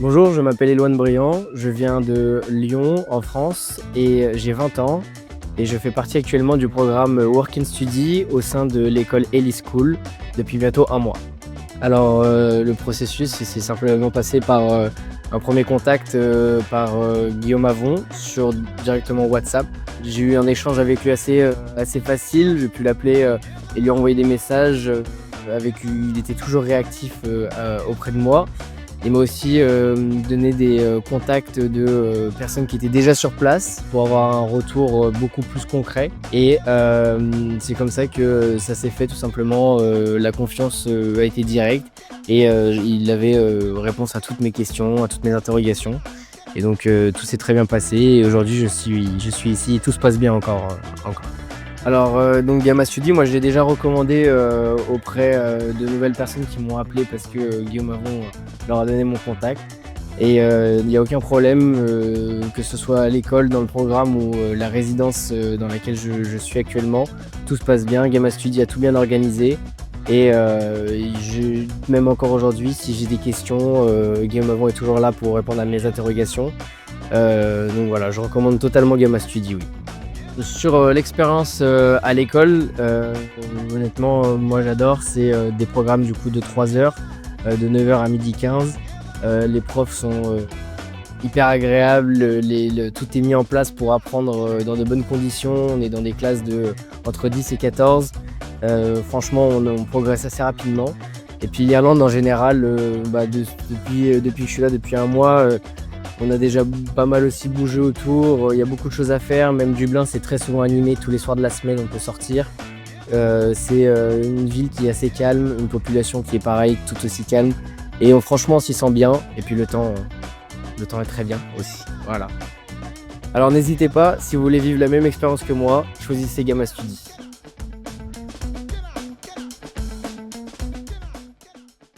Bonjour, je m'appelle Éloine Briand, je viens de Lyon en France et j'ai 20 ans et je fais partie actuellement du programme Work and Study au sein de l'école Ellie School depuis bientôt un mois. Alors le processus c'est simplement passé par un premier contact par Guillaume Avon sur directement WhatsApp. J'ai eu un échange avec lui assez facile, j'ai pu l'appeler et lui envoyer des messages il était toujours réactif auprès de moi. Il m'a aussi donné des contacts de personnes qui étaient déjà sur place pour avoir un retour beaucoup plus concret. Et c'est comme ça que ça s'est fait tout simplement. La confiance a été directe et il avait réponse à toutes mes questions, à toutes mes interrogations. Et donc tout s'est très bien passé et aujourd'hui je suis ici et tout se passe bien encore. Alors donc Gamma Study, moi je l'ai déjà recommandé auprès de nouvelles personnes qui m'ont appelé parce que Guillaume Avon leur a donné mon contact. Et il n'y a aucun problème, que ce soit à l'école, dans le programme ou la résidence dans laquelle je suis actuellement. Tout se passe bien, Gamma Study a tout bien organisé. Et même encore aujourd'hui, si j'ai des questions, Guillaume Avon est toujours là pour répondre à mes interrogations. Donc voilà, je recommande totalement Gamma Study, oui. Sur l'expérience à l'école, honnêtement, moi j'adore. C'est des programmes du coup de 3 heures, de 9 h à 12h15. Les profs sont hyper agréables, tout est mis en place pour apprendre dans de bonnes conditions. On est dans des classes entre 10 et 14. Franchement, on progresse assez rapidement. Et puis l'Irlande en général, depuis que je suis là depuis un mois, on a déjà pas mal aussi bougé autour, il y a beaucoup de choses à faire, même Dublin c'est très souvent animé, tous les soirs de la semaine on peut sortir. C'est une ville qui est assez calme, une population qui est pareil, tout aussi calme. Et franchement on s'y sent bien, et puis le temps est très bien aussi. Voilà. Alors n'hésitez pas, si vous voulez vivre la même expérience que moi, choisissez Gamma Study.